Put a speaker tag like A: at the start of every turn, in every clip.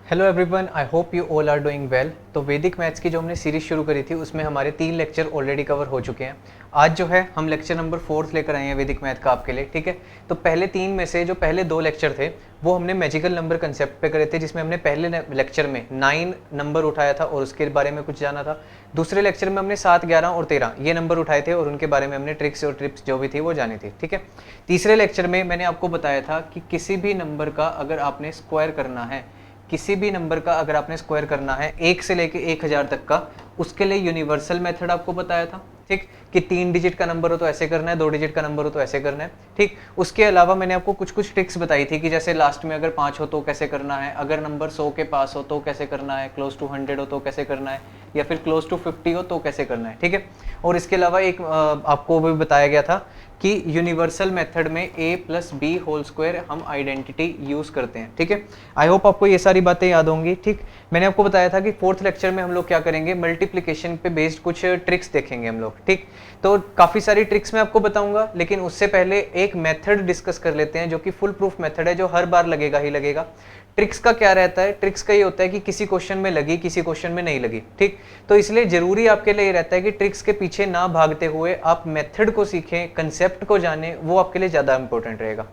A: Hello everyone, I hope you all are doing well. तो Vedic maths की जो हमने सीरीज शुरू करी थी उसमें हमारे 3 लेक्चर ऑलरेडी कवर हो चुके हैं। आज जो है हम लेक्चर नंबर 4 लेकर आए हैं वैदिक मैथ का आपके लिए। ठीक है, तो पहले 3 में से जो पहले 2 लेक्चर थे वो हमने मैजिकल नंबर कंसेप्ट पे करे थे, जिसमें हमने पहले लेक्चर में 9 नंबर उठाया था और उसके बारे में कुछ जाना था। दूसरे लेक्चर में हमने 7, 11 और 13 ये नंबर उठाए थे और उनके बारे में हमने ट्रिक्स और टिप्स जो भी थी वो जानी थी। ठीक है, तीसरे लेक्चर में मैंने आपको बताया था कि किसी भी नंबर का अगर आपने स्क्वायर करना है, किसी भी नंबर का अगर आपने स्क्वायर करना है 1 से लेके 1000 तक का, उसके लिए यूनिवर्सल मेथड आपको बताया था। ठीक, कि 3 डिजिट का नंबर हो तो ऐसे करना है, 2 डिजिट का नंबर हो तो ऐसे करना है। ठीक, उसके अलावा मैंने आपको कुछ कुछ ट्रिक्स बताई थी कि जैसे लास्ट में अगर 5 हो तो कैसे करना है, अगर नंबर 100 के पास हो तो कैसे करना है, क्लोज टू 100 हो तो कैसे करना है, या फिर क्लोज टू 50 हो तो कैसे करना है। ठीक है, और इसके अलावा एक आपको भी बताया गया था कि यूनिवर्सल मेथड में a plus B whole square हम आइडेंटिटी यूज करते हैं। ठीक है, आई होप आपको ये सारी बातें याद होंगी। ठीक, मैंने आपको बताया था कि 4th लेक्चर में हम लोग क्या करेंगे, मल्टीप्लिकेशन पे बेस्ड कुछ ट्रिक्स देखेंगे हम लोग। ठीक, तो काफी सारी ट्रिक्स मैं आपको बताऊंगा, लेकिन उससे पहले एक मेथड डिस्कस कर लेते हैं जो कि फुल प्रूफ मेथड है, जो हर बार लगेगा ही लगेगा। ट्रिक्स का क्या रहता है, ट्रिक्स का ये होता है कि किसी क्वेश्चन में लगी, किसी क्वेश्चन में नहीं लगी। ठीक, तो इसलिए जरूरी आपके लिए ये रहता है कि ट्रिक्स के पीछे ना भागते हुए आप मेथड को सीखें, कंसेप्ट को जानें, वो आपके लिए ज्यादा इंपॉर्टेंट रहेगा।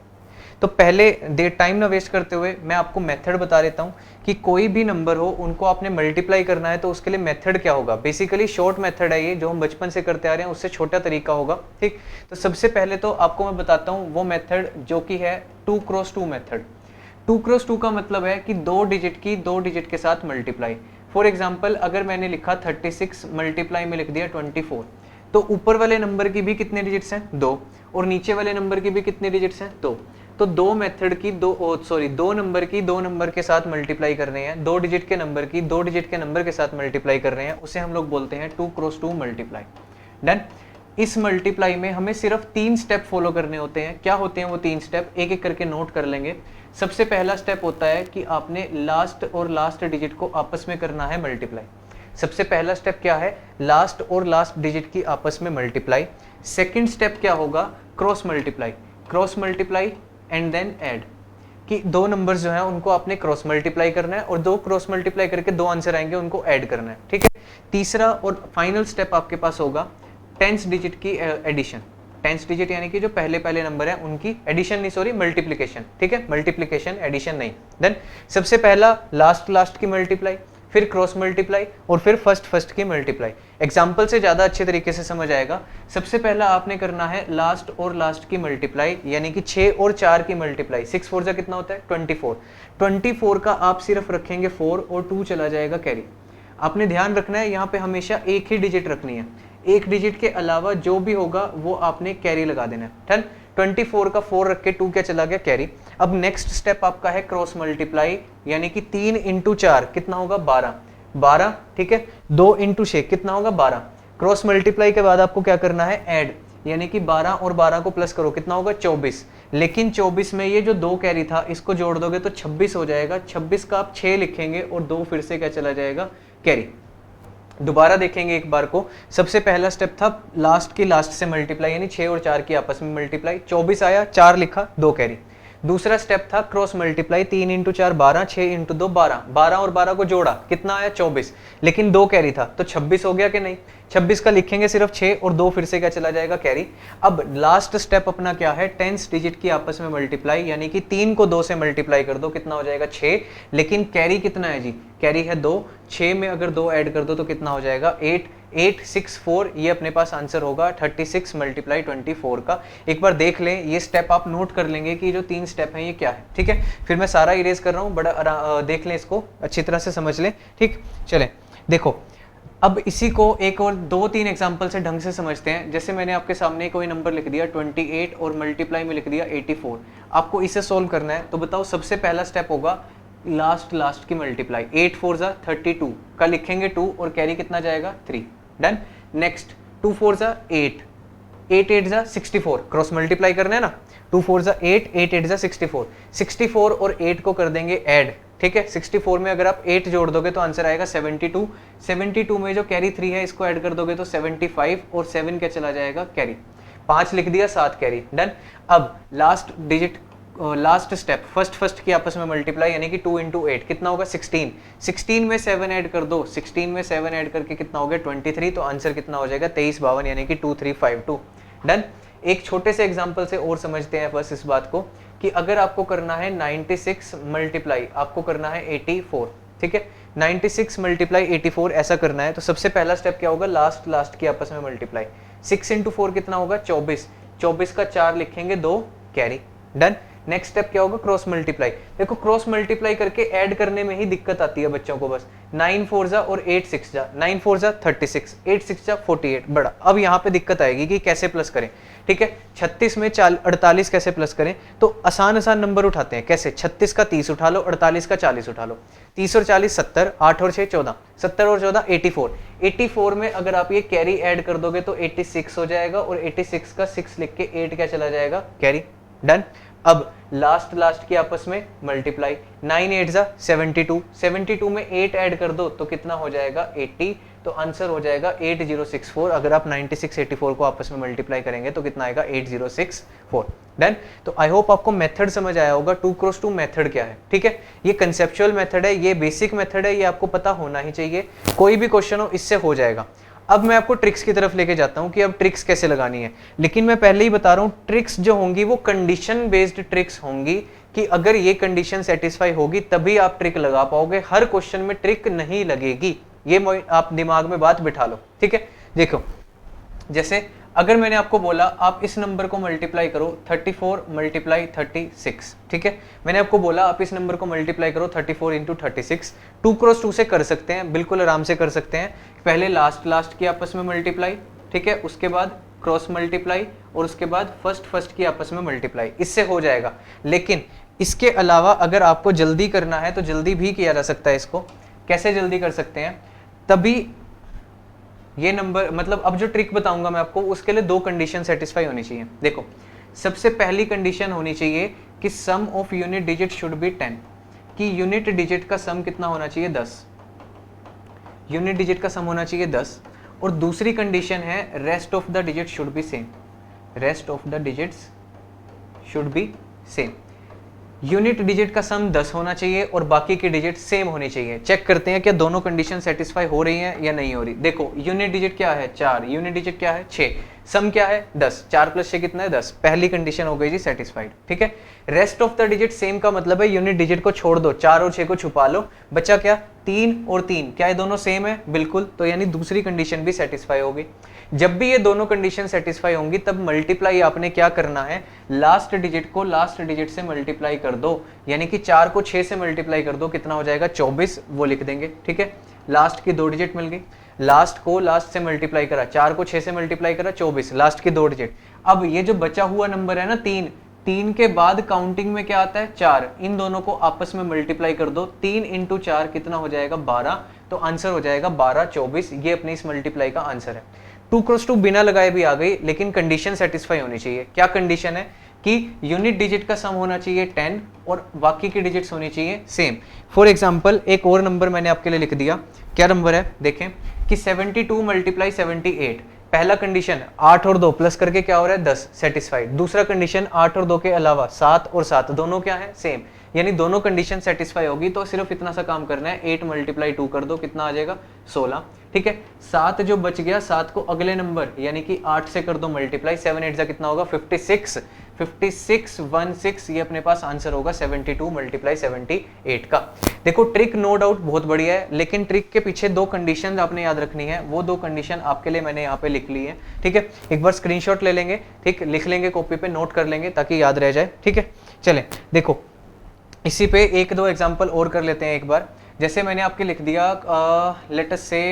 A: तो पहले देर टाइम ना वेस्ट करते हुए मैं आपको मेथड बता देता हूँ कि कोई भी नंबर हो उनको आपने मल्टीप्लाई करना है तो उसके लिए मेथड क्या होगा। बेसिकली शॉर्ट मेथड है ये, जो हम बचपन से करते आ रहे हैं उससे छोटा तरीका होगा। ठीक, तो सबसे पहले तो आपको मैं बताता हूँ वो मेथड जो कि है 2x2 मेथड। 2x2 का मतलब है कि 2 डिजिट की 2 डिजिट के साथ मल्टीप्लाई। फॉर एग्जाम्पल अगर मैंने लिखा 36 मल्टीप्लाई में लिख दिया 24, तो ऊपर वाले नंबर की भी कितने डिजिट्स हैं, 2, और नीचे वाले नंबर की भी कितने डिजिट्स हैं, 2। तो दो मेथड की दो नंबर की 2 नंबर के साथ मल्टीप्लाई कर रहे हैं, 2 डिजिट के नंबर की 2 डिजिट के नंबर के साथ मल्टीप्लाई कर रहे हैं, उसे हम लोग बोलते हैं 2x2 मल्टीप्लाई। डन। इस मल्टीप्लाई में हमें सिर्फ 3 स्टेप फॉलो करने होते हैं। क्या होते हैं वो 3 स्टेप, एक एक करके नोट कर लेंगे। सबसे पहला स्टेप होता है कि आपने लास्ट और लास्ट डिजिट को आपस में करना है मल्टीप्लाई। सबसे पहला स्टेप क्या है, लास्ट और लास्ट डिजिट की आपस में मल्टीप्लाई। सेकंड स्टेप क्या होगा, cross multiply. Cross multiply and then add, कि 2 नंबर्स जो हैं उनको आपने क्रॉस मल्टीप्लाई करना है और 2 क्रॉस मल्टीप्लाई करके 2 आंसर आएंगे, उनको ऐड करना है। ठीक है, तीसरा और फाइनल स्टेप आपके पास होगा 10th डिजिट की एडिशन। 10th डिजिट यानी कि जो पहले पहले नंबर है उनकी एडिशन नहीं, सॉरी मल्टीप्लिकेशन। ठीक है, मल्टीप्लिकेशन, एडिशन नहीं। देन सबसे पहला लास्ट लास्ट की मल्टीप्लाई, फिर क्रॉस मल्टीप्लाई और फिर फर्स्ट फर्स्ट की मल्टीप्लाई। एग्जाम्पल से ज्यादा अच्छे तरीके से समझ आएगा। सबसे पहला आपने करना है लास्ट और लास्ट की मल्टीप्लाई, यानी कि 6 और 4 की मल्टीप्लाई। 6 4 जा कितना होता है, 24। 24 का आप सिर्फ रखेंगे 4 और 2 चला जाएगा कैरी। आपने ध्यान रखना है यहाँ पे हमेशा एक ही डिजिट रखनी है, एक डिजिट के अलावा जो भी होगा वो आपने कैरी लगा देना है। डन। 24 का 4 रख के 2 क्या चला गया, कैरी। अब नेक्स्ट स्टेप आपका है क्रॉस मल्टीप्लाई, यानी कि 3 इंटू 4 कितना होगा, 12। 12, ठीक है। 2 इंटू 6 कितना होगा, 12। क्रॉस मल्टीप्लाई के बाद आपको क्या करना है, ऐड, यानी कि 12 और 12 को प्लस करो, कितना होगा, 24। लेकिन 24 में ये जो 2 कैरी था इसको जोड़ दोगे तो 26 हो जाएगा। 26 का आप 6 लिखेंगे और 2 फिर से क्या चला जाएगा, कैरी। दोबारा देखेंगे एक बार को। सबसे पहला स्टेप था लास्ट की लास्ट से मल्टीप्लाई, यानी 6 और 4 की आपस में मल्टीप्लाई। 24 आया, 4 लिखा, 2 कैरी। दूसरा स्टेप था क्रॉस मल्टीप्लाई, 3 इंटू 4 12, 6 इंटू 2 12। 12 और 12 को जोड़ा, कितना आया, 24। लेकिन 2 कैरी था तो 26 हो गया कि नहीं। 26 का लिखेंगे सिर्फ 6 और 2 फिर से क्या चला जाएगा, कैरी। अब लास्ट स्टेप अपना क्या है, 10th डिजिट की आपस में मल्टीप्लाई, यानी कि 3 को 2 से मल्टीप्लाई कर दो, कितना हो जाएगा, 6। लेकिन कैरी कितना है जी, कैरी है 2। 6 में अगर 2 ऐड कर दो तो कितना हो जाएगा, 8। 8 6 4, ये अपने पास आंसर होगा 36 मल्टीप्लाई 24 का। एक बार देख लें, ये स्टेप आप नोट कर लेंगे कि जो 3 स्टेप हैं ये क्या है। ठीक है, फिर मैं सारा इरेज कर रहा हूँ, बड़ा देख लें, इसको अच्छी तरह से समझ लें। ठीक, चलें देखो, अब इसी को एक और 2-3 एग्जांपल से ढंग से समझते हैं। जैसे मैंने आपके सामने कोई नंबर लिख दिया 28 और मल्टीप्लाई में लिख दिया 84, आपको इसे सोल्व करना है। तो बताओ, सबसे पहला स्टेप होगा लास्ट लास्ट की मल्टीप्लाई। 8 4 जा 32 का लिखेंगे 2 और कैरी कितना जाएगा, 3। डन। नेक्स्ट 2 4 जा 8, 8 8 जा 64, क्रॉस मल्टीप्लाई करना है ना। 2 4 जा 8, 8 8 जा 64। 64 और 8 को कर देंगे ऐड। ठीक है, 64 में अगर आप 8 जोड़ दोगे तो आंसर आएगा 72। 72 में जो कैरी 3 है इसको ऐड कर दोगे तो 75 और 7 क्या चला जाएगा, कैरी। 5 लिख दिया, 7 कैरी। डन। अब last digit last step first की आपस में मल्टीप्लाई, यानी कि 2 इंटू 8 कितना होगा 16, 16 में 7 ऐड कर दो, 16 में 7 ऐड करके कितना हो गया 23, तो आंसर कितना हो जाएगा 2352 यानी कि 2352। डन। एक छोटे से एग्जांपल से और समझते हैं बस इस बात को कि अगर आपको करना है 96 मल्टीप्लाई आपको करना है 84, ठीक है 96 मल्टीप्लाई 84 ऐसा करना है, तो सबसे पहला स्टेप क्या होगा लास्ट की आपस में मल्टीप्लाई, 6 इंटू 4 कितना होगा 24, 24 का 4 लिखेंगे 2 कैरी। डन। नेक्स्ट स्टेप क्या होगा क्रॉस मल्टीप्लाई, देखो क्रॉस मल्टीप्लाई करके ऐड करने में ही दिक्कत आती है बच्चों को, बस 9 4 जा और 8 6 जा, 9 4 जा 36, 8 6 जा 48, बड़ा अब यहाँ पे दिक्कत आएगी कि कैसे प्लस करें, ठीक है 36 में 48 कैसे प्लस करें, तो आसान नंबर उठाते हैं, कैसे 36 का 30 उठा लो, 48 का 40 उठा लो, 30 और 40 70, 8 और 6 14, 70 और 14 84, 84 में अगर आप ये कैरी ऐड कर दोगे तो 86 हो जाएगा, और 86 का 6 लिख के 8 क्या चला जाएगा कैरी। डन। अब लास्ट की आपस में मल्टीप्लाई, 9 8 जा 72, 72 में 8 ऐड कर दो तो कितना हो जाएगा 80, तो आंसर हो जाएगा 8064। अगर आप 96 84 को आपस में मल्टीप्लाई करेंगे तो कितना आएगा 8064। डन। तो आई होप आपको मेथड समझ आया होगा, 2 क्रॉस 2 मेथड क्या है, ठीक है ये कंसेप्चुअल मेथड है, ये बेसिक मेथड है, ये आपको पता होना ही चाहिए, कोई भी क्वेश्चन हो इससे हो जाएगा। अब मैं आपको ट्रिक्स की तरफ लेके जाता हूं कि अब ट्रिक्स कैसे लगानी है, लेकिन मैं पहले ही बता रहा हूं ट्रिक्स जो होंगी वो कंडीशन बेस्ड ट्रिक्स होंगी, कि अगर ये कंडीशन सेटिस्फाई होगी तभी आप ट्रिक लगा पाओगे, हर क्वेश्चन में ट्रिक नहीं लगेगी, ये आप दिमाग में बात बिठा लो, ठीक है। देखो जैसे अगर मैंने आपको बोला आप इस नंबर को मल्टीप्लाई करो 34 मल्टीप्लाई 36, ठीक है मैंने आपको बोला आप इस नंबर को मल्टीप्लाई करो 34 इंटू 36, 2 क्रॉस 2 से कर सकते हैं, बिल्कुल आराम से कर सकते हैं, पहले लास्ट की आपस में मल्टीप्लाई, ठीक है उसके बाद क्रॉस मल्टीप्लाई, और उसके बाद फर्स्ट की आपस में मल्टीप्लाई, इससे हो जाएगा। लेकिन इसके अलावा अगर आपको जल्दी करना है तो जल्दी भी किया जा सकता है, इसको कैसे जल्दी कर सकते हैं, तभी ये नंबर मतलब अब जो ट्रिक बताऊंगा मैं आपको उसके लिए 2 कंडीशन सेटिस्फाई होनी चाहिए। देखो सबसे पहली कंडीशन होनी चाहिए कि sum of unit digit should be 10, कि यूनिट डिजिट का सम कितना होना चाहिए 10, यूनिट डिजिट का सम होना चाहिए 10, और दूसरी कंडीशन है rest of the digit should be same, rest of the digits should be same, unit digit का सम 10 होना चाहिए और बाकी की डिजिट सेम होनी चाहिए। चेक करते हैं क्या दोनों कंडीशन सेटिस्फाई हो रही हैं या नहीं हो रही। देखो यूनिट डिजिट क्या है 4, यूनिट डिजिट क्या है 6, सम क्या है 10, 4 + 6 कितना है 10, पहली कंडीशन हो गई जी सेटिस्फाइड, ठीक है। Rest of the digit same का मतलब है यूनिट डिजिट को छोड़ दो, 4 और 6 को छुपा लो, बचा क्या 3 और 3, क्या ये दोनों सेम है, बिल्कुल, तो यानी दूसरी कंडीशन भी सेटिस्फाई होगी। जब भी ये दोनों कंडीशन सेटिस्फाई होंगी तब मल्टीप्लाई आपने क्या करना है, लास्ट डिजिट को लास्ट डिजिट से मल्टीप्लाई कर दो, यानी कि 4 को 6 से मल्टीप्लाई कर दो, कितना हो जाएगा 24, वो लिख देंगे, ठीक है। लास्ट की 2 डिजिट मिल गई, लास्ट को लास्ट से मल्टीप्लाई करा, 4 को 6 से मल्टीप्लाई करा 24, लास्ट की 2 डिजिट। अब ये जो बचा हुआ नंबर है ना 3, 3 के बाद काउंटिंग में क्या आता है 4, इन दोनों को आपस में मल्टीप्लाई कर दो, 3 इंटू 4 कितना हो जाएगा 12, तो आंसर हो जाएगा 12 24, ये अपनी इस मल्टीप्लाई का आंसर है। 2 क्रॉस 2 बिना लगाए भी आ गई, लेकिन कंडीशन सेटिस्फाई होनी चाहिए। क्या कंडीशन है कि यूनिट डिजिट का सम होना चाहिए 10 और बाकी की डिजिट्स होनी चाहिए सेम। फॉर एग्जांपल एक और नंबर मैंने आपके लिए लिख दिया, क्या नंबर है देखें कि 72 मल्टीप्लाई 78, पहला कंडीशन 8 और 2 प्लस करके क्या हो रहा है 10, सेटिस्फाइड। दूसरा कंडीशन 8 और 2 के अलावा 7 और 7 दोनों क्या है सेम, यानी दोनों कंडीशन सेटिस्फाई होगी, तो सिर्फ इतना सा काम करना है, 8 मल्टीप्लाई 2 कर दो, कितना आ जाएगा 16, ठीक है। 7 जो बच गया 7 को अगले नंबर यानी कि 8 से कर दो मल्टीप्लाई, 7 8 जा कितना होगा 56, 56 16, ये अपने पास आंसर होगा 72 मल्टीप्लाई 78 का। देखो ट्रिक नो डाउट बहुत बढ़िया है, लेकिन ट्रिक के पीछे 2 कंडीशन आपने याद रखनी है, वो 2 कंडीशन आपके लिए मैंने यहाँ पे लिख ली है, ठीक है। एक बार स्क्रीनशॉट ले लेंगे, ठीक, लिख लेंगे कॉपी पे, नोट कर लेंगे ताकि याद रह जाए, ठीक है। चले देखो इसी पे 1-2 एग्जाम्पल और कर लेते हैं एक बार। जैसे मैंने आपके लिख दिया लेट अस से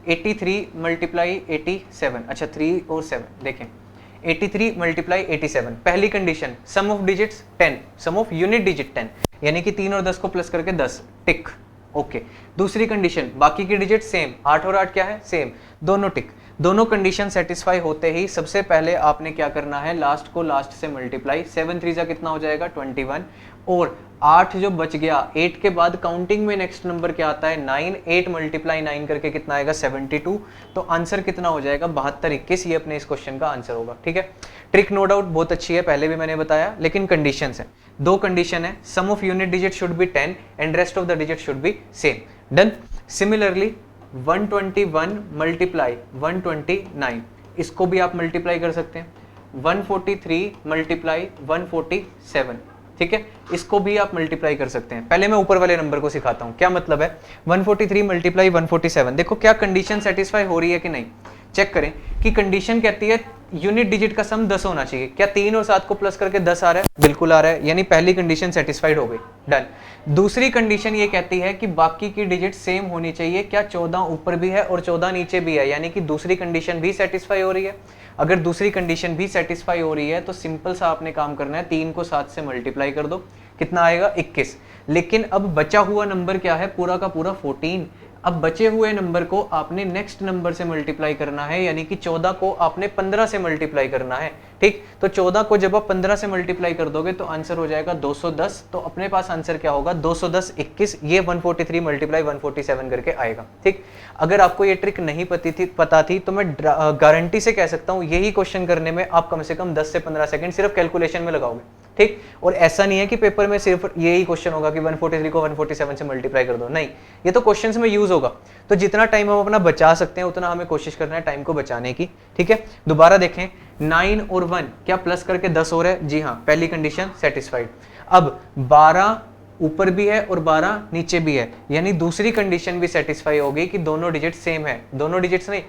A: 83 मल्टीप्लाई 87, अच्छा 3 और 7 देखें 83 मल्टीप्लाई 87, पहली condition sum of digits 10, sum of unit digit 10, यानी कि 3 और 10 को प्लस करके 10, टिक, ओके। दूसरी कंडीशन बाकी की डिजिट सेम, 8 और 8 क्या है सेम, दोनों टिक। दोनों कंडीशन सेटिस्फाई होते ही सबसे पहले आपने क्या करना है, लास्ट को लास्ट से मल्टीप्लाई, 7 3 जा कितना हो जाएगा 21, और 8 जो बच गया, 8 के बाद काउंटिंग में नेक्स्ट नंबर क्या आता है 9, 8 मल्टीप्लाई 9 करके कितना आएगा 72, तो आंसर कितना हो जाएगा 72 21, ये अपने इस क्वेश्चन का आंसर होगा। ठीक है, ट्रिक नो डाउट बहुत अच्छी है, पहले भी मैंने बताया, लेकिन कंडीशन है, दो कंडीशन है, sum of unit digit should be 10 and rest of the digit should be same. Done. Similarly 121 multiply 129, इसको भी आप मल्टीप्लाई कर सकते हैं। 143 मल्टीप्लाई 147, ठीक है, इसको भी आप मल्टीप्लाई कर सकते हैं। पहले मैं ऊपर वाले नंबर को सिखाता हूं, क्या मतलब है 143 मल्टीप्लाई 147। देखो क्या कंडीशन सेटिस्फाई हो रही है कि नहीं, चेक करें कि कंडीशन कहती है यूनिट डिजिट का सम 10 होना चाहिए। क्या 3 और 7 को प्लस करके 10 आ रहा है? बिल्कुल आ रहा है, यानी पहली कंडीशन सेटिस्फाइड हो गई। डन। दूसरी कंडीशन ये कहती है कि बाकी की डिजिट सेम होनी चाहिए। क्या 14 ऊपर भी है और 14 नीचे भी है, यानी कि दूसरी कंडीशन भी सेटिस्फाई हो रही है। अगर दूसरी कंडीशन भी सेटिस्फाई हो रही है तो सिंपल सा आपने काम करना है, 3 को 7 से मल्टीप्लाई कर दो, कितना आएगा 21। लेकिन अब बचा हुआ नंबर क्या है, पूरा का पूरा 14। अब बचे हुए नंबर को आपने नेक्स्ट नंबर से मल्टीप्लाई करना है, यानी कि 14 को आपने 15 से मल्टीप्लाई करना है। ठीक, तो 14 को जब आप 15 से मल्टीप्लाई कर दोगे तो आंसर हो जाएगा 210। तो अपने पास आंसर क्या होगा 210 21, ये 143 मल्टीप्लाई 147 करके आएगा। ठीक, अगर आपको ये ट्रिक नहीं पता थी तो मैं गारंटी से कह सकता हूँ यही क्वेश्चन करने में आप कम से कम 10 से 15 सेकंड सिर्फ कैलकुलेशन में लगाओगे। ठीक, और ऐसा नहीं है कि पेपर में सिर्फ यही क्वेश्चन होगा कि 143 को 147 से मल्टीप्लाई कर दो, नहीं, ये तो क्वेश्चंस में यूज होगा। तो जितना टाइम हम अपना बचा सकते हैं उतना हमें कोशिश करना है टाइम को बचाने की। ठीक है, दोबारा देखें, 9 और 1 क्या प्लस करके 10 हो रहा है? जी हाँ, पहली कंडीशन सेटिस्फाइड। अब 12 ऊपर भी है और 12 नीचे भी है, यानी दूसरी कंडीशन भी सेटिस्फाई हो गई कि दोनों डिजिट सेम है। दोनों डिजिट्स नहीं,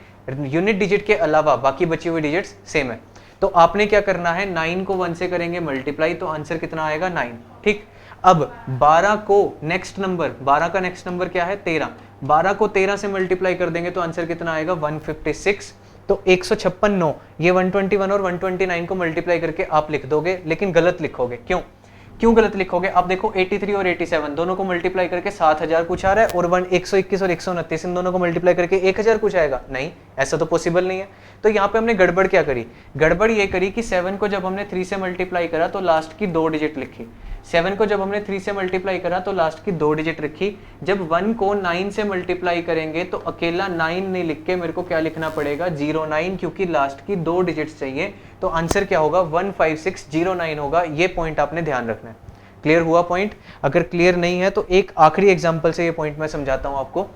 A: यूनिट डिजिट के अलावा बाकी बची हुई डिजिट्स सेम है। तो आपने क्या करना है, 9 को 1 से करेंगे मल्टीप्लाई, तो आंसर कितना आएगा 9। ठीक, अब 12 को नेक्स्ट नंबर, 12 का नेक्स्ट नंबर क्या है 13, 12 को 13 से मल्टीप्लाई कर देंगे तो आंसर कितना आएगा 156। तो 156 9, ये 121 और 129 को मल्टीप्लाई करके आप लिख दोगे, लेकिन गलत लिखोगे। क्यों गलत लिखोगे? आप देखो 83 और 87 दोनों को मल्टीप्लाई करके 7000 कुछ आ रहा है, और 121 और 129 इन दोनों को मल्टीप्लाई करके 1000 कुछ आएगा। नहीं, ऐसा तो पॉसिबल नहीं है। तो यहाँ पे हमने गड़बड़ क्या करी? गड़बड़ ये करी कि 7 को जब हमने 3 से मल्टीप्लाई करा तो लास्ट की 2 डिजिट लिखी। 7 को जब हमने 3 से मल्टीप्लाई करा तो लास्ट की 2 डिजिट लिखी। जब 1 को 9 से मल्टीप्लाई करेंगे तो अकेला 9 नहीं लिख के मेरे को क्या लिखना पड़ेगा 09, क्योंकि लास्ट की 2 डिजिट्स चाहिए। तो आंसर क्या होगा 15609 होगा। ये पॉइंट आपने ध्यान रखना है। क्लियर हुआ पॉइंट? अगर क्लियर नहीं है तो एक आखिरी एग्जांपल से ये पॉइंट मैं समझाता हूं आपको।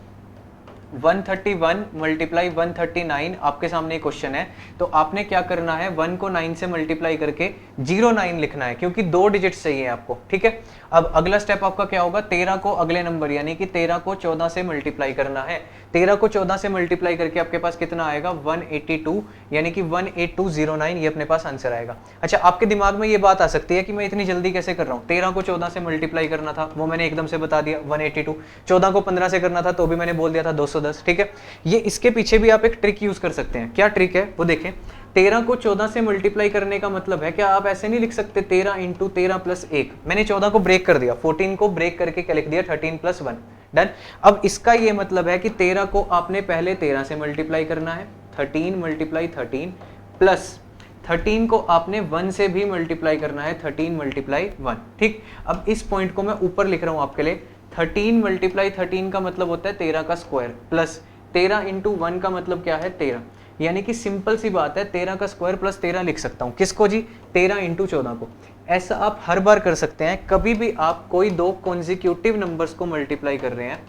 A: 131 मल्टीप्लाई 139 आपके सामने क्वेश्चन है, तो आपने क्या करना है 1 को 9 से मल्टीप्लाई करके 09 लिखना है, क्योंकि 2 डिजिट्स चाहिए आपको। ठीक है, अब अगला स्टेप आपका क्या होगा, 13 को अगले नंबर यानी कि 13 को 14 से मल्टीप्लाई करना है। 13 को 14 से मल्टीप्लाई करके आपके पास कितना आएगा 182, यानी कि 18209, ये अपने पास आंसर आएगा। अच्छा, आपके दिमाग में ये बात आ सकती है कि मैं इतनी जल्दी कैसे कर रहा हूँ, 13 को 14 से मल्टीप्लाई करना था वो मैंने एकदम से बता दिया 182, 14 को 15 से करना था तो भी मैंने बोल दिया था 210। ठीक है, ये इसके पीछे भी आप एक ट्रिक यूज कर सकते हैं। क्या ट्रिक है वो देखें। 13 को 14 से मल्टीप्लाई करने का मतलब है, क्या आप ऐसे नहीं लिख सकते 13 इंटू 13 प्लस 1। मैंने 14 को ब्रेक कर दिया, 14 को ब्रेक करके क्या लिख दिया 13 प्लस 1। डन। अब इसका ये मतलब है कि 13 को आपने पहले 13 से मल्टीप्लाई करना है, 13 मल्टीप्लाई 13, प्लस 13 को आपने 1 से भी मल्टीप्लाई करना है, 13 मल्टीप्लाई 1। ठीक, अब इस पॉइंट को मैं ऊपर लिख रहा हूं आपके लिए। 13 मल्टीप्लाई 13 का मतलब होता है 13 का स्क्वायर, प्लस 13 इंटू 1 का मतलब क्या है 13, यानी कि सिंपल सी बात है 13 का स्क्वायर प्लस 13 लिख सकता हूं। किसको जी? 13 इंटू 14 को। ऐसा आप हर बार कर सकते हैं। कभी भी आप कोई दो कॉन्जिक्यूटिव नंबर्स को मल्टीप्लाई कर रहे हैं,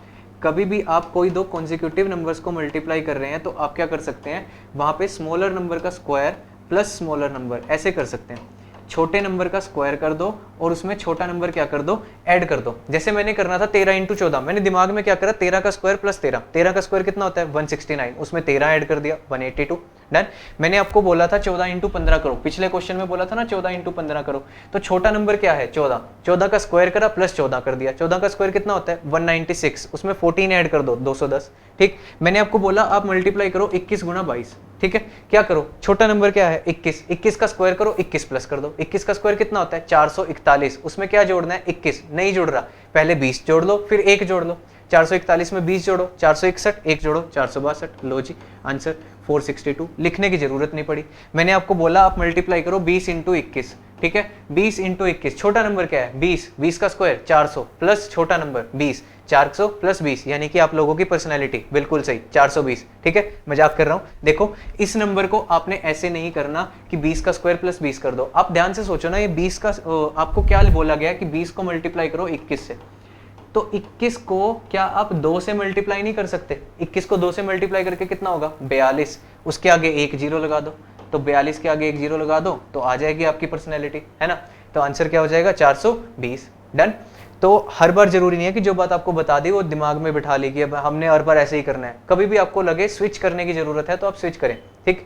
A: कभी भी आप कोई दो कॉन्जिक्यूटिव नंबर्स को मल्टीप्लाई कर रहे हैं, तो आप क्या कर सकते हैं, वहां पे स्मॉलर नंबर का स्क्वायर प्लस स्मॉलर नंबर ऐसे कर सकते हैं। छोटे नंबर का स्क्वायर कर दो और उसमें छोटा नंबर क्या कर दो, ऐड कर दो। जैसे मैंने करना था 13 इंटू 14, मैंने दिमाग में क्या करा 13 का स्क्वायर प्लस 13, 13 का स्क्वायर कितना होता है 169, उसमें 13 ऐड कर दिया 182। डन। मैंने आपको बोला था 14 इंटू 15 करो, पिछले क्वेश्चन में बोला था ना 14 इंटू 15 करो, तो छोटा नंबर क्या है 14, 14 का स्क्वायर करा प्लस 14 कर दिया। 14 का स्क्वायर कितना होता है 196, उसमें 14 ऐड कर दो 210। ठीक, मैंने आपको बोला आप मल्टीप्लाई करो 21 गुना 22। ठीक है, क्या करो, छोटा नंबर क्या है 21, 21 का स्क्वायर करो 21 प्लस कर दो। 21 का स्क्वायर कितना होता है 441, उसमें क्या जोड़ना है 21, नहीं जुड़ रहा, पहले 20 जोड़ लो फिर 1 जोड़ लो। 441 में 20 जोड़ो 461, 1 जोड़ो 462। लो जी आंसर 462, लिखने की जरूरत नहीं पड़ी। मैंने आपको बोला आप मल्टीप्लाई करो 20 इंटू 21, ठीक है, 20 इंटू 21, छोटा नंबर क्या है 20, 20 का स्क्वायर 400 प्लस छोटा नंबर 20, 400 प्लस 20, यानी कि आप लोगों की पर्सनैलिटी बिल्कुल सही 420, ठीक है, मजाक कर रहा हूं। देखो इस नंबर को आपने ऐसे नहीं करना कि 20 का स्क्वायर प्लस 20 कर दो, आप ध्यान से सोचो ना, ये 20 का आपको क्या बोला गया कि 20 को मल्टीप्लाई करो 21 से, तो 21 को क्या आप 2 से मल्टीप्लाई नहीं कर सकते? 21 को 2 से मल्टीप्लाई करके कितना होगा 42, उसके आगे एक जीरो लगा दो, तो 42 के आगे एक जीरो लगा दो तो आ जाएगी आपकी पर्सनैलिटी, है ना। तो आंसर क्या हो जाएगा 420। डन। तो हर बार जरूरी नहीं है कि जो बात आपको बता दी वो दिमाग में बिठा ली कि अब हमने हर बार ऐसे ही करना है, कभी भी आपको लगे स्विच करने की जरूरत है तो आप स्विच करें, ठीक।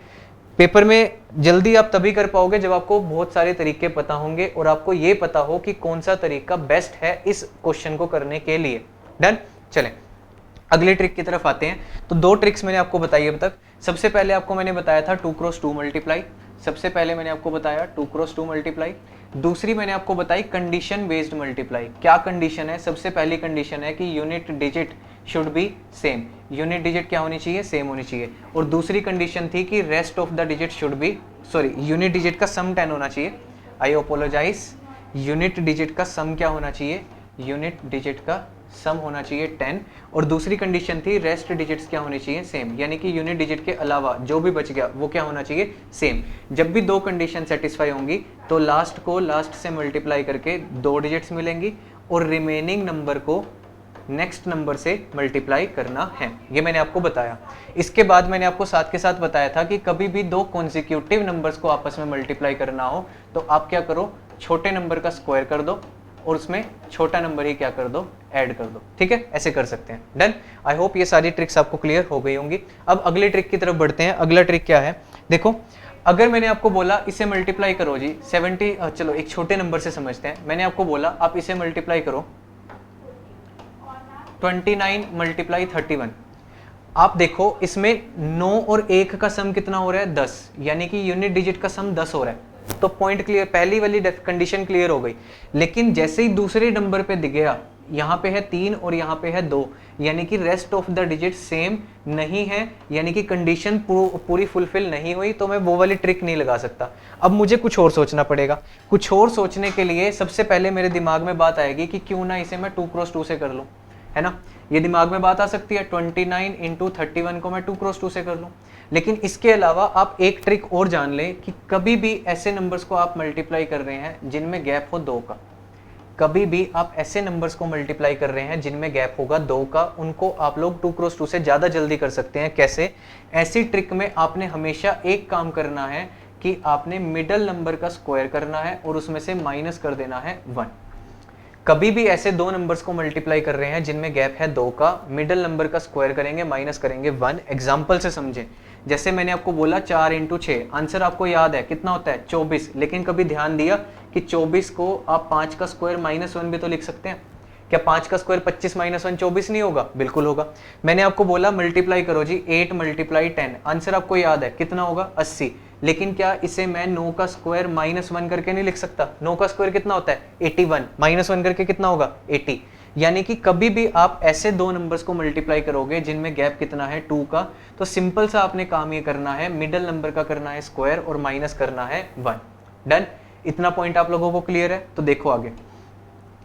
A: पेपर में जल्दी आप तभी कर पाओगे जब आपको बहुत सारे तरीके पता होंगे और आपको ये पता हो कि कौन सा तरीका बेस्ट है इस क्वेश्चन को करने के लिए। डन। चलें अगले ट्रिक की तरफ आते हैं। तो 2 ट्रिक्स मैंने आपको बताई अब तक। सबसे पहले आपको मैंने बताया था 2 क्रॉस 2 मल्टीप्लाई, सबसे पहले मैंने आपको बताया 2 क्रॉस 2 मल्टीप्लाई। दूसरी मैंने आपको बताई कंडीशन बेस्ड मल्टीप्लाई। क्या कंडीशन है? सबसे पहली कंडीशन है कि unit digit should be same, unit digit क्या होनी चाहिए? सेम होनी चाहिए। और दूसरी कंडीशन थी कि rest of the digit should B, sorry, unit digit का सम 10 होना चाहिए। आई अपोलोजाइज, यूनिट डिजिट का सम क्या होना चाहिए? यूनिट डिजिट का सम होना चाहिए 10। और दूसरी कंडीशन थी रेस्ट डिजिट्स क्या होनी चाहिए? सेम, यानी कि यूनिट डिजिट के अलावा जो भी बच गया वो क्या होना चाहिए? सेम। जब भी 2 कंडीशन सेटिस्फाई होंगी तो लास्ट को लास्ट से मल्टीप्लाई करके 2 डिजिट्स मिलेंगी और रिमेनिंग नंबर को नेक्स्ट नंबर से मल्टीप्लाई करना है, ये मैंने आपको बताया। इसके बाद मैंने आपको साथ के साथ बताया था कि कभी भी 2 कॉन्सिक्यूटिव नंबर्स को आपस में मल्टीप्लाई करना हो तो आप क्या करो, छोटे नंबर का स्क्वायर कर दो और उसमें छोटा नंबर ही क्या कर दो? ऐड कर दो, ठीक है, ऐसे कर सकते हैं। डन। आई होप ये सारी ट्रिक्स आपको क्लियर हो गई होंगी। अब अगले ट्रिक की तरफ बढ़ते हैं। अगला ट्रिक क्या है? देखो, अगर मैंने आपको बोला इसे मल्टीप्लाई करो जी 70, चलो एक छोटे नंबर से समझते हैं। मैंने आपको बोला आप इसे मल्टीप्लाई करो 29 मल्टीप्लाई 31। आप देखो इसमें 9 और 1 का सम कितना हो रहा है? 10, यानी कि यूनिट डिजिट का सम 10 हो रहा है। तो पॉइंट क्लियर, पहली वाली कंडीशन क्लियर हो गई। लेकिन जैसे ही दूसरे नंबर पे दिख गया, यहाँ पे है 3 और यहाँ पे है 2, यानी कि rest of the digit same नहीं है, यानी कि कंडीशन पूरी फुलफिल नहीं हुई, तो मैं वो वाली ट्रिक नहीं लगा सकता। अब मुझे कुछ और सोचना पड़ेगा। कुछ और सोचने के लिए सबसे पहले मेरे दिमाग में बात आएगी कि क्यों ना इसे मैं 2 क्रॉस 2 से कर लूँ, है ना। ये दिमाग में बात आ सकती है। 29 इंटू 31 को मैं 2 क्रॉस 2 से कर लूँ। लेकिन इसके अलावा आप एक ट्रिक और जान लें कि कभी भी ऐसे नंबर्स को आप मल्टीप्लाई कर रहे हैं जिनमें गैप हो 2 का, कभी भी आप ऐसे नंबर्स को मल्टीप्लाई कर रहे हैं जिनमें गैप होगा 2 का, उनको आप लोग 2 क्रॉस 2 से ज़्यादा जल्दी कर सकते हैं। कैसे? ऐसी ट्रिक में आपने हमेशा एक काम करना है कि आपने मिडल नंबर का स्क्वायर करना है और उसमें से माइनस कर देना है 1। कभी भी ऐसे 2 नंबर्स को मल्टीप्लाई कर रहे हैं जिनमें गैप है 2 का, मिडल नंबर का स्क्वायर करेंगे, माइनस करेंगे 1। एग्जाम्पल से समझें, जैसे मैंने आपको बोला 4 इंटू 6, आंसर आपको याद है कितना होता है? 24। लेकिन कभी ध्यान दिया कि 24 को आप 5 का स्क्वायर माइनस 1 भी तो लिख सकते हैं। क्या 5 का स्क्वायर 25 माइनस 1 24 नहीं होगा? बिल्कुल होगा। मैंने आपको बोला मल्टीप्लाई करो जी 8 मल्टीप्लाई 10, आंसर आपको याद है कितना होगा? 80। लेकिन क्या इसे मैं 9 का स्क्वायर माइनस 1 करके नहीं लिख सकता? 9 का स्क्वायर कितना होता है? 81, माइनस 1 करके कितना होगा? 80। यानी कि कभी भी आप ऐसे 2 नंबर्स को मल्टीप्लाई करोगे जिनमें गैप कितना है? 2 का, तो सिंपल सा आपने काम ये करना है, मिडल नंबर का करना है स्क्वायर और माइनस करना है 1। डन। इतना पॉइंट आप लोगों को क्लियर है? तो देखो आगे।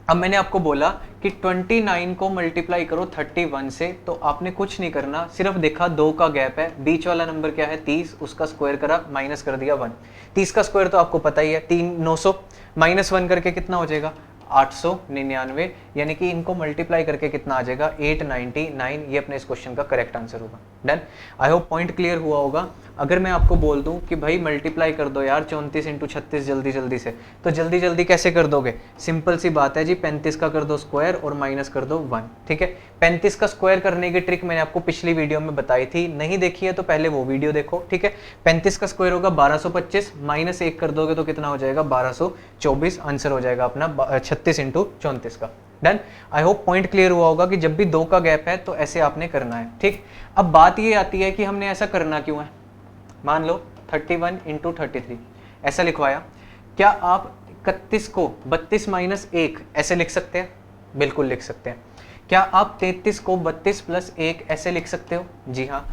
A: अब मैंने आपको बोला कि 29 को मल्टीप्लाई करो 31 से, तो आपने कुछ नहीं करना, सिर्फ देखा 2 का गैप है, बीच वाला नंबर क्या है? 30, उसका स्क्वायर करा, माइनस कर दिया 1। 30 का स्क्वायर तो आपको पता ही है 900, माइनस 1 करके कितना हो जाएगा? 899। यानी कि इनको मल्टीप्लाई करके कितना आ जाएगा? 899। ये अपने इस क्वेश्चन का करेक्ट आंसर होगा। Done. I hope point clear हुआ होगा। अगर मैं आपको बोल दूं कि भाई मल्टीप्लाई कर दो यार 34 इंटू 36 जल्दी जल्दी से, तो जल्दी जल्दी कैसे कर दोगे? सिंपल सी बात है जी, 35 का कर दो स्क्वायर और माइनस कर दो 1, ठीक है। 35 का स्क्वायर करने की ट्रिक मैंने आपको पिछली वीडियो में बताई थी, नहीं देखी है तो पहले वो वीडियो देखो, ठीक है। 35 का स्क्वायर होगा 1225, माइनस 1 कर दोगे तो कितना हो जाएगा? 1224। आंसर हो जाएगा अपना 36 इंटू 34 का। Done. I hope point clear हुआ होगा कि जब भी 2 का गैप है तो ऐसे आपने करना है, ठीक। अब बात ये आती है कि हमने ऐसा करना क्यों है। मान लो 31 इंटू 33 ऐसा लिखवाया, क्या आप 31 को 32 माइनस 1 ऐसे लिख सकते हैं? बिल्कुल लिख सकते हैं। क्या आप 33 को 32 प्लस 1 ऐसे लिख सकते हो? जी हाँ।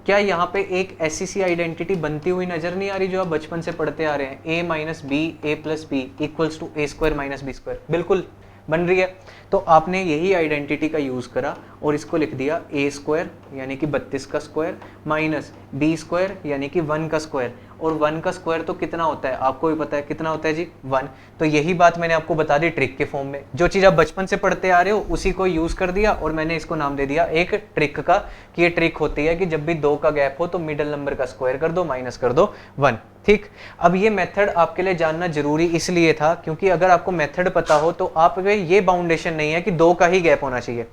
A: क्या यहाँ पे एक ऐसी सी आइडेंटिटी बनती हुई नजर नहीं आ रही जो आप बचपन से पढ़ते आ रहे हैं, a minus B A plus B equals to A square minus B square, बिल्कुल बन रही है। तो आपने यही आइडेंटिटी का यूज करा और इसको लिख दिया ए स्क्वायर यानी कि 32 का स्क्वायर माइनस बी स्क्वायर यानी कि 1 का स्क्वायर, और 1 का स्क्वायर तो कितना होता है आपको भी पता है, कितना होता है जी 1। तो यही बात मैंने आपको बता दी ट्रिक के फॉर्म में, जो चीज़ आप बचपन से पढ़ते आ रहे हो उसी को यूज कर दिया और मैंने इसको नाम दे दिया एक ट्रिक का, कि ये ट्रिक होती है कि जब भी 2 का गैप हो तो मिडिल नंबर का स्क्वायर कर दो, माइनस कर दो 1। ठीक, अब ये मेथड आपके लिए जानना जरूरी इसलिए था क्योंकि अगर आपको मेथड पता हो तो आप ये बाउंडेशन नहीं है कि 2 का ही गैप होना चाहिए।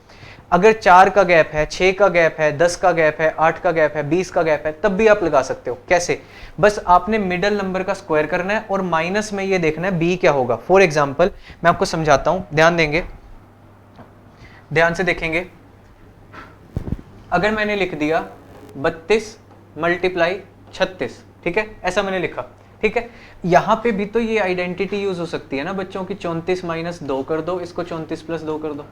A: अगर 4 का गैप है, 6 का गैप है, 10 का गैप है, 8 का गैप है, 20 का गैप है, तब भी आप लगा सकते हो। कैसे? बस आपने मिडिल नंबर का स्क्वायर करना है और माइनस में ये देखना है बी क्या होगा। फॉर एग्जांपल मैं आपको समझाता हूं, ध्यान देंगे, ध्यान से देखेंगे। अगर मैंने लिख दिया 32 मल्टीप्लाई 36, ठीक है, ऐसा मैंने लिखा, ठीक है, यहां पे भी तो ये आइडेंटिटी यूज हो सकती है ना बच्चों की, 34 माइनस 2 कर दो, इसको 34 प्लस 2 कर दो,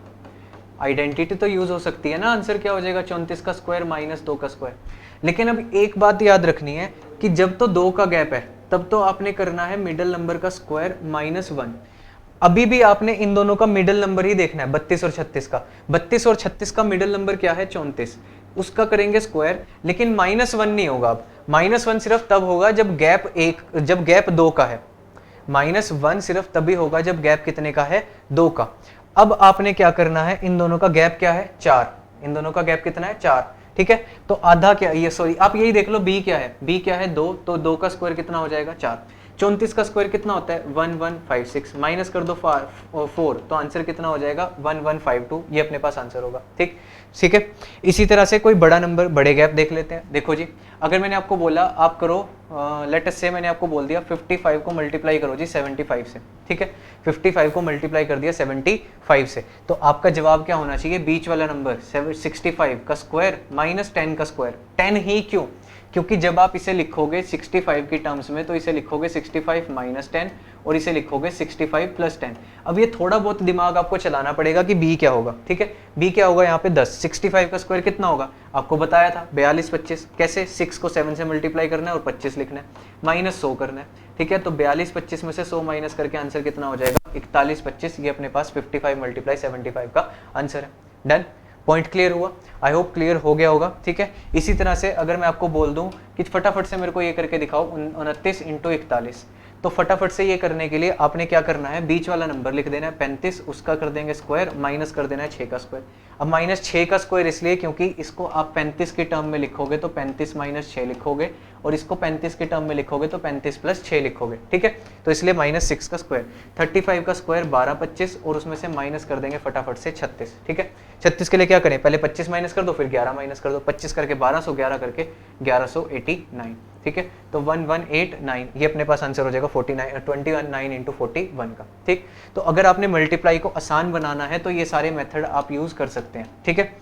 A: आइडेंटिटी तो यूज हो सकती है ना। आंसर क्या हो जाएगा 34 का स्क्वायर माइनस 2 का स्क्वायर। लेकिन अब एक बात याद रखनी है कि जब तो 2 का गैप है तब तो आपने करना है मिडिल नंबर का स्क्वायर माइनस 1। अभी भी आपने इन दोनों का मिडिल नंबर ही देखना है, 32 और 36 का। 32 और 36 का मिडिल नंबर क्या है 34, उसका करेंगे स्क्वायर, लेकिन माइनस 1 नहीं होगा। अब माइनस 1 सिर्फ तब होगा जब गैप 2 का है। माइनस 1 सिर्फ तभी होगा जब गैप कितने का है 2 का। अब आपने क्या करना है, इन दोनों का गैप क्या है 4, इन दोनों का गैप कितना है 4, ठीक है। तो आधा क्या, ये सॉरी आप यही देख लो, बी क्या है, बी क्या है 2, तो 2 का स्क्वायर कितना हो जाएगा 4। 34 का स्क्वायर कितना होता है 1156, माइनस कर दो 4, तो आंसर कितना हो जाएगा 1152, ये अपने पास आंसर होगा। ठीक, ठीक है। इसी तरह से कोई बड़ा नंबर, बड़े गैप देख लेते हैं। देखो जी, अगर मैंने आपको बोला आप करो, लेट अस से मैंने आपको बोल दिया 55 को मल्टीप्लाई करो जी 75 से, ठीक है, 55 को मल्टीप्लाई कर दिया 75 से, तो आपका जवाब क्या होना चाहिए, बीच वाला नंबर 65 का स्क्वायर माइनस 10 का स्क्वायर। 10 ही क्यों? क्योंकि जब आप इसे लिखोगे 65 की टर्म्स में तो इसे लिखोगे 65 माइनस 10 और इसे लिखोगे 65 प्लस 10। अब ये थोड़ा बहुत दिमाग आपको चलाना पड़ेगा कि बी क्या होगा, ठीक है। बी क्या होगा यहाँ पे 10, 65 का स्क्वायर कितना होगा आपको बताया था 42 25। कैसे? 6 को 7 से मल्टीप्लाई करना है और 25 लिखना है, माइनस 100 करना है, ठीक है। तो 42 25 में से 100 माइनस करके आंसर कितना हो जाएगा 41 25। ये अपने पास 55 मल्टीप्लाई 75 का आंसर है। डन, पॉइंट क्लियर हुआ? आई होप क्लियर हो गया होगा, ठीक है। इसी तरह से अगर मैं आपको बोल दूं कि फटाफट से मेरे को ये करके दिखाओ 29 इंटू 41, तो फटाफट से ये करने के लिए आपने क्या करना है, बीच वाला नंबर लिख देना है 35, उसका कर देंगे स्क्वायर, माइनस कर देना है 6 का स्क्वायर। अब माइनस 6 का स्क्वायर इसलिए क्योंकि इसको आप 35 के टर्म में लिखोगे तो 35 माइनस 6 लिखोगे, और इसको 35 के टर्म में लिखोगे तो 35 प्लस 6 लिखोगे, ठीक है। तो इसलिए माइनस 6 का स्क्वायर, 35 का स्क्वायर 12 25, और उसमें से माइनस कर देंगे फटाफट से 36, ठीक है। 36 के लिए क्या करें, पहले 25 माइनस कर दो, फिर 11 माइनस कर दो, 25 करके 1200, 11 करके 1189, ठीक है। तो 1189 ये अपने पास आंसर हो जाएगा 29 इंटू 41 का, ठीक। तो अगर आपने मल्टीप्लाई को आसान बनाना है तो ये सारे मेथड आप यूज कर सकते हैं, ठीक है।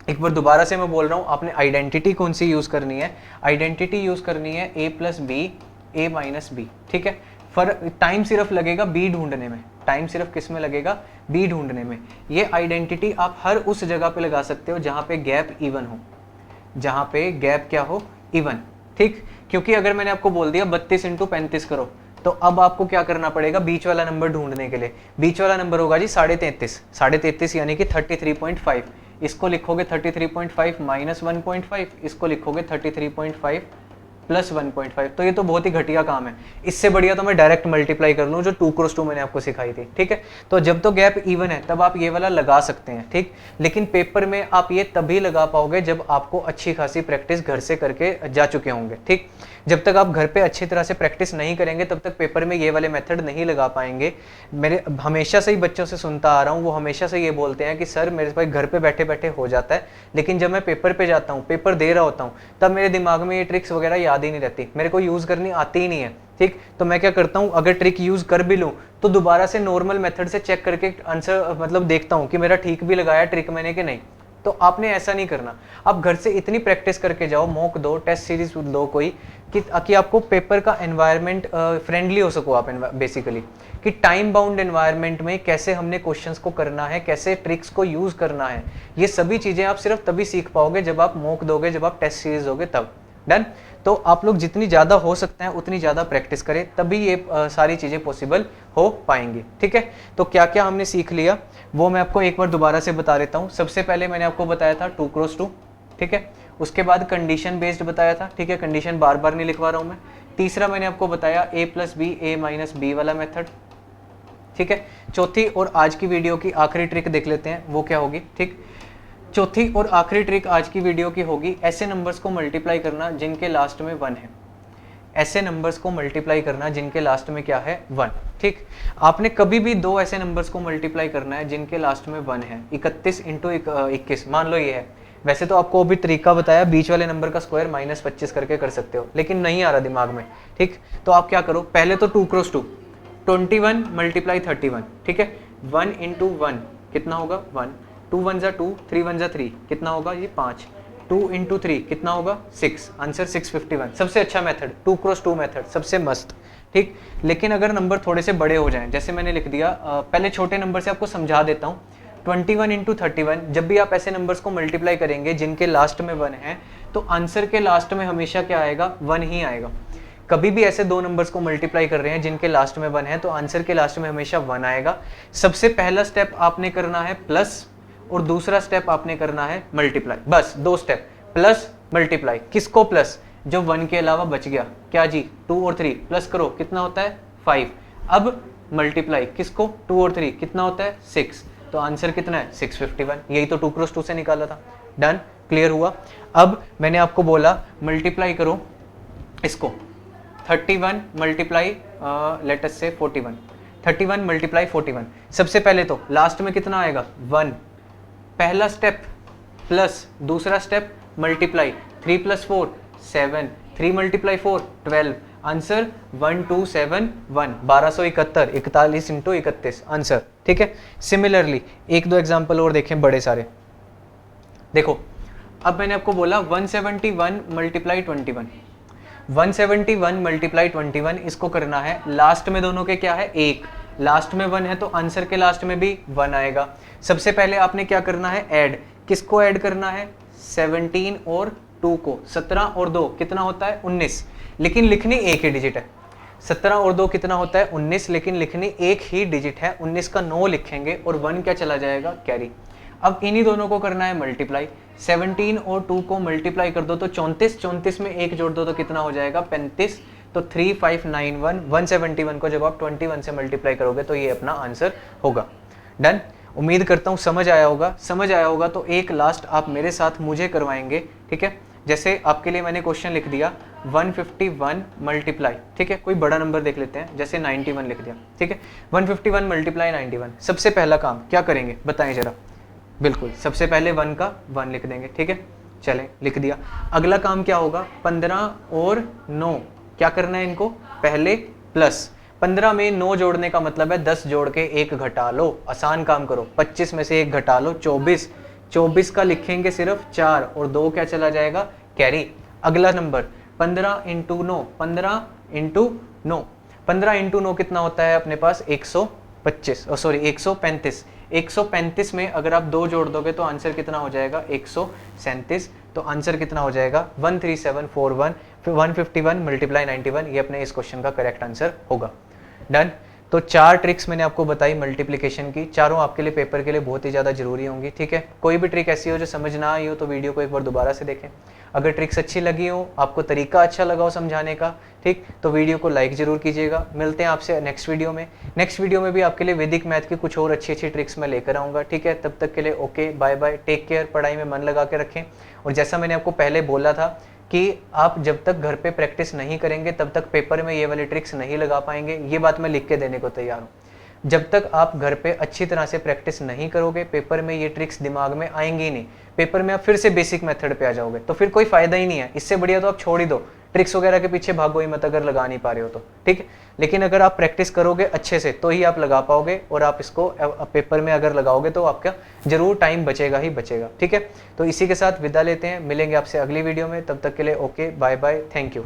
A: एक बार दोबारा से मैं बोल रहा हूँ, आपने आइडेंटिटी कौन सी यूज करनी है, आइडेंटिटी यूज करनी है a plus B A minus B, ठीक है। टाइम सिर्फ लगेगा बी ढूंढने में, टाइम सिर्फ किस में लगेगा, बी ढूंढने में। ये आइडेंटिटी आप हर उस जगह पे लगा सकते हो जहां पे गैप इवन हो, जहां पे गैप क्या हो, इवन, ठीक। क्योंकि अगर मैंने आपको बोल दिया 32 इंटू 35 करो, तो अब आपको क्या करना पड़ेगा, बीच वाला नंबर ढूंढने के लिए। बीच वाला नंबर होगा जी 33.5, 33.5 यानी कि 33.5। इसको लिखोगे 33.5 माइनस 1.5, इसको लिखोगे 33.5 प्लस 1.5। तो ये तो बहुत ही घटिया काम है, इससे बढ़िया तो मैं डायरेक्ट मल्टीप्लाई कर लूँ जो 2 क्रॉस 2 मैंने आपको सिखाई थी, ठीक है। तो जब तो गैप इवन है तब आप ये वाला लगा सकते हैं, ठीक। लेकिन पेपर में आप ये तभी लगा पाओगे जब आपको अच्छी खासी प्रैक्टिस घर से करके जा चुके होंगे, ठीक। जब तक आप घर पे अच्छी तरह से प्रैक्टिस नहीं करेंगे तब तक पेपर में ये वाले मेथड नहीं लगा पाएंगे। मेरे हमेशा से ही बच्चों से सुनता आ रहा हूँ, वो हमेशा से ये बोलते हैं कि सर मेरे पास घर पे बैठे बैठे हो जाता है, लेकिन जब मैं पेपर पे जाता हूँ, पेपर दे रहा होता हूँ, तब मेरे दिमाग में ये ट्रिक्स वगैरह याद ही नहीं रहती, मेरे को यूज़ करनी आती ही नहीं है, ठीक। तो मैं क्या करता हूँ, अगर ट्रिक यूज़ कर भी लूँ तो दोबारा से नॉर्मल मेथड से चेक करके आंसर मतलब देखता हूँ कि मेरा ठीक भी लगाया ट्रिक मैंने कि नहीं, तो आपने ऐसा नहीं करना, आप घर से इतनी प्रैक्टिस करके जाओ, मॉक दो, टेस्ट सीरीज दो कोई, कि आपको पेपर का एनवायरनमेंट फ्रेंडली हो सको आप बेसिकली, कि टाइम बाउंड एनवायरनमेंट में कैसे हमने क्वेश्चंस को करना है, कैसे ट्रिक्स को यूज करना है, ये सभी चीजें आप सिर्फ तभी सीख पाओगे जब आप मॉक दोगे, जब आप टेस्ट सीरीज दोगे तब। डन। तो आप लोग जितनी ज़्यादा हो सकते हैं उतनी ज़्यादा प्रैक्टिस करें, तभी ये सारी चीज़ें पॉसिबल हो पाएंगी। ठीक है, तो क्या क्या हमने सीख लिया वो मैं आपको एक बार दोबारा से बता देता हूँ। सबसे पहले मैंने आपको बताया था 2x2, ठीक है। उसके बाद कंडीशन बेस्ड बताया था, ठीक है, कंडीशन बार बार नहीं लिखवा रहा हूँ मैं। तीसरा मैंने आपको बताया a+b a-b वाला मेथड, ठीक है। चौथी और आज की वीडियो की आखिरी ट्रिक देख लेते हैं वो क्या होगी। ठीक, चौथी और आखिरी ट्रिक आज की वीडियो की होगी ऐसे नंबर्स को मल्टीप्लाई करना जिनके लास्ट में 1 है, ऐसे नंबर्स को मल्टीप्लाई करना जिनके लास्ट में क्या है 1। ठीक, आपने कभी भी दो ऐसे नंबर्स को मल्टीप्लाई करना है जिनके लास्ट में 1 है। 31 × 21 मान लो ये है। वैसे तो आपको अभी तरीका बताया, बीच वाले नंबर का स्क्वायर -25 करके कर सकते हो, लेकिन नहीं आ रहा दिमाग में। ठीक, तो आप क्या करो, पहले तो 2x2 21 × 31, ठीक है। 1 × 1 कितना होगा 1, 2 1 = 2, 3 1 = 3, कितना होगा ये 5, 2 × 3 कितना होगा 6, आंसर 651। सबसे अच्छा मेथड 2x2 मेथड, सबसे मस्त। ठीक, लेकिन अगर नंबर थोड़े से बड़े हो जाएं, जैसे मैंने लिख दिया, पहले छोटे नंबर से आपको समझा देता हूँ। 21 × 31, जब भी आप ऐसे नंबर्स को मल्टीप्लाई करेंगे जिनके लास्ट में 1 है, तो आंसर के लास्ट में हमेशा क्या आएगा 1 ही आएगा। कभी भी ऐसे दो नंबर्स को मल्टीप्लाई कर रहे हैं जिनके लास्ट में 1 है, तो आंसर के लास्ट में हमेशा 1 आएगा। सबसे पहला स्टेप आपने करना है प्लस, और दूसरा स्टेप आपने करना है मल्टीप्लाई। बस 2 स्टेप, प्लस मल्टीप्लाई। किसको प्लस, जो 1 के अलावा बच गया, क्या जी 2 और 3 प्लस करो, कितना होता है 5। अब मल्टीप्लाई किसको, 2 और 3 कितना होता है 6, तो आंसर कितना है 651। यही तो 2x2 से निकाला था। डन, क्लियर हुआ। अब मैंने आपको बोला मल्टीप्लाई करो इसको, 31 मल्टीप्लाई लेट अस से 41, 31 मल्टीप्लाई 41। सबसे पहले तो लास्ट में कितना आएगा 1, पहला स्टेप प्लस, दूसरा स्टेप मल्टीप्लाई, 3 + 4 7, 3 × 4 12, आंसर 1271, 1271, 41 × 31 आंसर। ठीक है, सिमिलरली एक दो एग्जांपल और देखें बड़े सारे। देखो, अब मैंने आपको बोला 171 मल्टीप्लाई 21, 171 मल्टीप्लाई 21, इसको करना है। लास्ट में दोनों के क्या है 1, लास्ट में 1 है तो आंसर के लास्ट में भी 1 आएगा। सबसे पहले आपने क्या करना है ऐड, किसको ऐड करना है 17 और 2 को, 17 और 2 कितना होता है 19, लेकिन लिखनी एक ही डिजिट है। 17 और 2 कितना होता है 19, लेकिन लिखनी एक ही डिजिट है। 19 का 9 लिखेंगे और 1 क्या चला जाएगा कैरी। अब इन्हीं दोनों को करना है मल्टीप्लाई, 17 और 2 को मल्टीप्लाई कर दो तो 34, 34 में 1 जोड़ दो तो कितना हो जाएगा 35, तो 3591, 171 को जब आप 21 से मल्टीप्लाई करोगे तो ये अपना आंसर होगा। डन, उम्मीद करता हूँ समझ आया होगा। समझ आया होगा तो एक लास्ट आप मेरे साथ मुझे करवाएंगे, ठीक है। जैसे आपके लिए मैंने क्वेश्चन लिख दिया 151 मल्टीप्लाई, ठीक है, कोई बड़ा नंबर देख लेते हैं, जैसे 91 लिख दिया, ठीक है। 151 मल्टीप्लाई 91, सबसे पहला काम क्या करेंगे बताएं जरा। बिल्कुल, सबसे पहले 1 का 1 लिख देंगे, ठीक है। चलें, लिख दिया। अगला काम क्या होगा 15 और 9, क्या करना है इनको, पहले प्लस, 15 में 9 जोड़ने का मतलब है 10 जोड़ के 1 घटा लो, आसान काम करो। 25 में से 1 घटा लो 24, 24 का लिखेंगे सिर्फ 4 और 2 क्या चला जाएगा कैरी। अगला नंबर 15 × 9, 15 × 9, 15 × 9 कितना होता है अपने पास 125, सॉरी 135। 135 में अगर आप 2 जोड़ दोगे तो आंसर कितना हो जाएगा 137, तो आंसर कितना हो जाएगा 13741। 151 मल्टीप्लाई 91, ये अपने इस क्वेश्चन का करेक्ट आंसर होगा। डन, तो 4 ट्रिक्स मैंने आपको बताई मल्टीप्लिकेशन की, चारों आपके लिए पेपर के लिए बहुत ही ज़्यादा जरूरी होंगी, ठीक है। कोई भी ट्रिक ऐसी हो जो समझ ना आई हो तो वीडियो को एक बार दोबारा से देखें। अगर ट्रिक्स अच्छी लगी हो, आपको तरीका अच्छा लगा हो समझाने का, ठीक, तो वीडियो को लाइक जरूर कीजिएगा। मिलते हैं आपसे नेक्स्ट वीडियो में। नेक्स्ट वीडियो में भी आपके लिए वैदिक मैथ की कुछ और अच्छी अच्छी ट्रिक्स मैं लेकर आऊँगा, ठीक है। तब तक के लिए okay, bye bye, take care, पढ़ाई में मन लगा के रखें। और जैसा मैंने आपको पहले बोला था कि आप जब तक घर पे प्रैक्टिस नहीं करेंगे तब तक पेपर में ये वाली ट्रिक्स नहीं लगा पाएंगे, ये बात मैं लिख के देने को तैयार हूँ। जब तक आप घर पे अच्छी तरह से प्रैक्टिस नहीं करोगे, पेपर में ये ट्रिक्स दिमाग में आएंगी ही नहीं। पेपर में आप फिर से बेसिक मेथड पे आ जाओगे तो फिर कोई फायदा ही नहीं है। इससे बढ़िया तो आप छोड़ ही दो, ट्रिक्स वगैरह के पीछे भागो ही मत अगर लगा नहीं पा रहे हो तो, ठीक है। लेकिन अगर आप प्रैक्टिस करोगे अच्छे से तो ही आप लगा पाओगे, और आप इसको पेपर में अगर लगाओगे तो आपका जरूर टाइम बचेगा ही बचेगा, ठीक है। तो इसी के साथ विदा लेते हैं, मिलेंगे आपसे अगली वीडियो में, तब तक के लिए okay bye bye, thank you.